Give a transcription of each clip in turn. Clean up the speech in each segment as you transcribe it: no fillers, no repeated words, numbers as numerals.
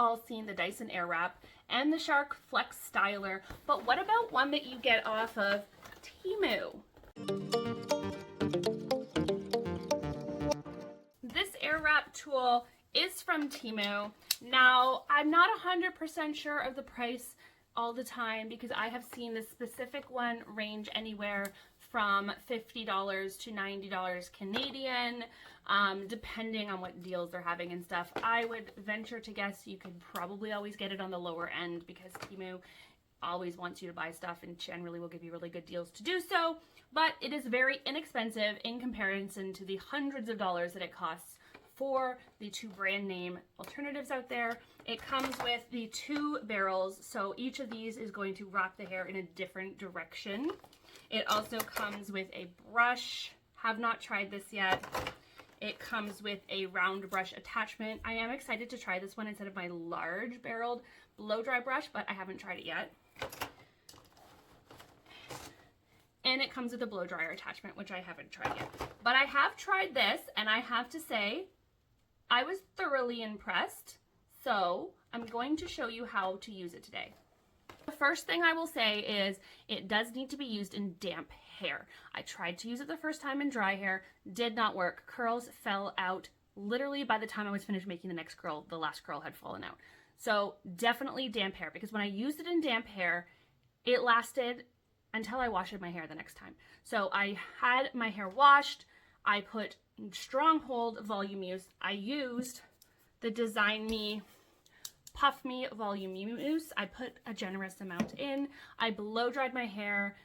all seen the Dyson Airwrap and the Shark Flex Styler, but what about one that you get off of Temu? This Airwrap tool is from Teemu. Now, I'm not 100% sure of the price all the time because I have seen this specific one range anywhere from $50 to $90 Canadian, depending on what deals they're having and stuff. I would venture to guess you could probably always get it on the lower end because Teemu always wants you to buy stuff and generally will give you really good deals to do so, but it is very inexpensive in comparison to the hundreds of dollars that it costs for the two brand name alternatives out there. It comes with the 2 barrels, so each of these is going to wrap the hair in a different direction. It also comes with a brush. Have not tried this yet. It comes with a round brush attachment. I am excited to try this one instead of my large barreled blow dry brush, but I haven't tried it yet. And it comes with a blow dryer attachment, which I haven't tried yet. But I have tried this, and I have to say, I was thoroughly impressed. So I'm going to show you how to use it today. The first thing I will say is it does need to be used in damp hair. I tried to use it the first time in dry hair, did not work. Curls fell out literally by the time I was finished making the next curl, the last curl had fallen out. So definitely damp hair, because when I used it in damp hair, it lasted until I washed my hair the next time. So I had my hair washed, I put Stronghold Voluminous. I used the Design Me Puff Me Voluminous. I put a generous amount in. I blow dried my hair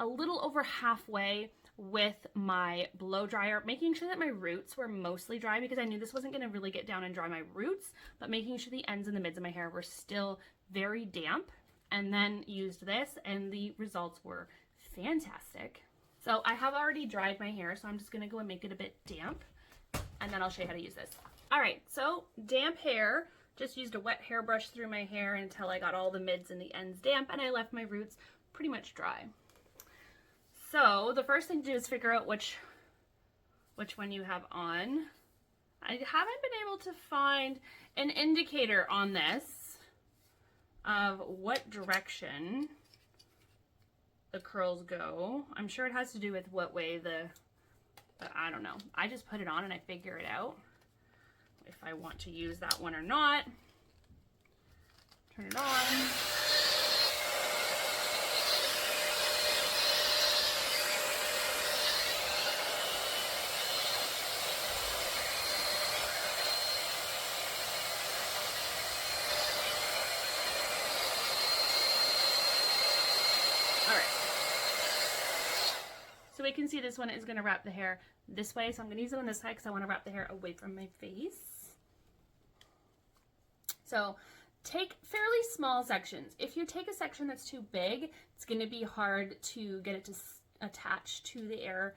a little over halfway with my blow dryer, making sure that my roots were mostly dry because I knew this wasn't going to really get down and dry my roots, but making sure the ends and the mids of my hair were still very damp, and then used this and the results were fantastic. So I have already dried my hair, so I'm just going to go and make it a bit damp, and then I'll show you how to use this. All right, so damp hair. Just used a wet hairbrush through my hair until I got all the mids and the ends damp, and I left my roots pretty much dry. So the first thing to do is figure out which one you have on. I haven't been able to find an indicator on this of what direction the curls go. I'm sure it has to do with what way but I don't know. I just put it on and I figure it out if I want to use that one or not. Turn it on. So we can see this one is going to wrap the hair this way. So I'm going to use it on this side because I want to wrap the hair away from my face. So take fairly small sections. If you take a section that's too big, it's going to be hard to get it to attach to the air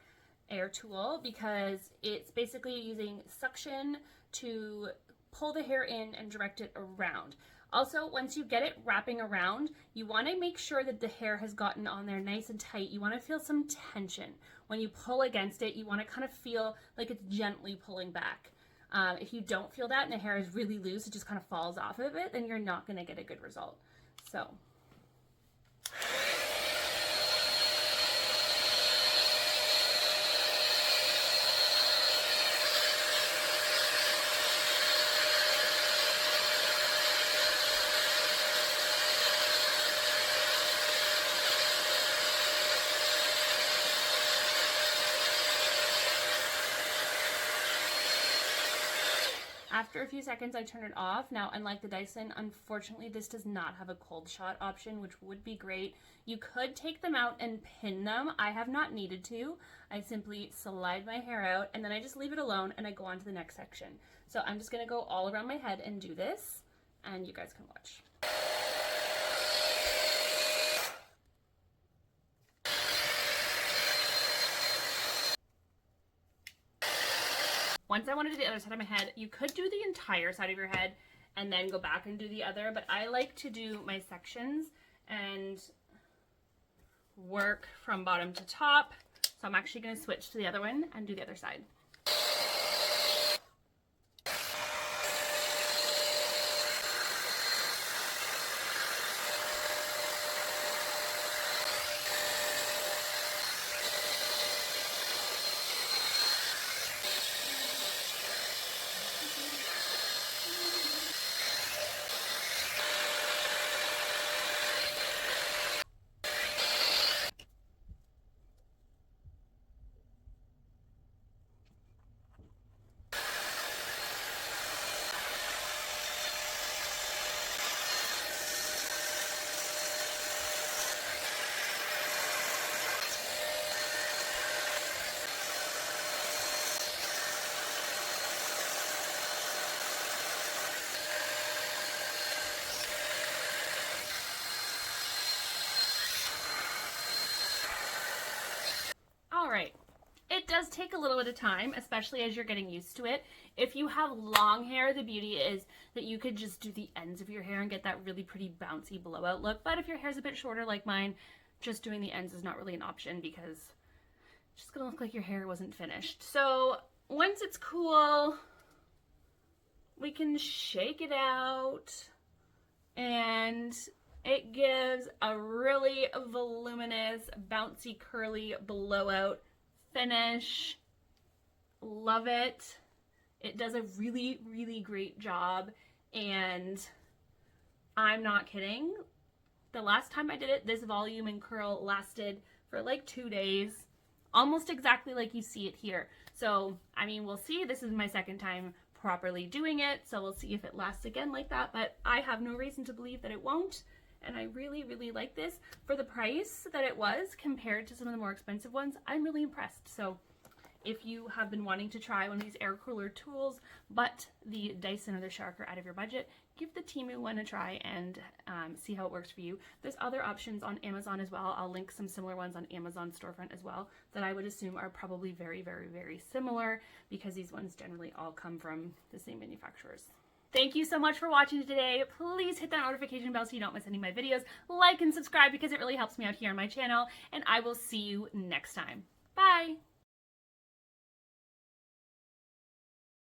tool because it's basically using suction to pull the hair in and direct it around. Also, once you get it wrapping around, you want to make sure that the hair has gotten on there nice and tight. You want to feel some tension. When you pull against it, you want to kind of feel like it's gently pulling back. If you don't feel that and the hair is really loose, it just kind of falls off of it, then you're not going to get a good result. So. After a few seconds, I turn it off. Now, unlike the Dyson, unfortunately, this does not have a cold shot option, which would be great. You could take them out and pin them. I have not needed to. I simply slide my hair out, and then I just leave it alone, and I go on to the next section. So I'm just going to go all around my head and do this, and you guys can watch. Once I want to do the other side of my head, you could do the entire side of your head and then go back and do the other, but I like to do my sections and work from bottom to top. So I'm actually going to switch to the other one and do the other side. a little bit of time, especially as you're getting used to it. If you have long hair, the beauty is that you could just do the ends of your hair and get that really pretty bouncy blowout look. But if your hair's a bit shorter like mine, just doing the ends is not really an option because it's just gonna look like your hair wasn't finished. So once it's cool, we can shake it out and it gives a really voluminous, bouncy, curly blowout finish. Love it. It does a really, really great job, and I'm not kidding. The last time I did it, this volume and curl lasted for like 2 days, almost exactly like you see it here. So, I mean, we'll see. This is my second time properly doing it, so we'll see if it lasts again like that, but I have no reason to believe that it won't. And I really, really like this. For the price that it was compared to some of the more expensive ones, I'm really impressed. So if you have been wanting to try one of these air cooler tools, but the Dyson or the Shark are out of your budget, give the Temu one a try and see how it works for you. There's other options on Amazon as well. I'll link some similar ones on Amazon storefront as well that I would assume are probably very, very, very similar because these ones generally all come from the same manufacturers. Thank you so much for watching today. Please hit that notification bell so you don't miss any of my videos. Like and subscribe because it really helps me out here on my channel, and I will see you next time. Bye!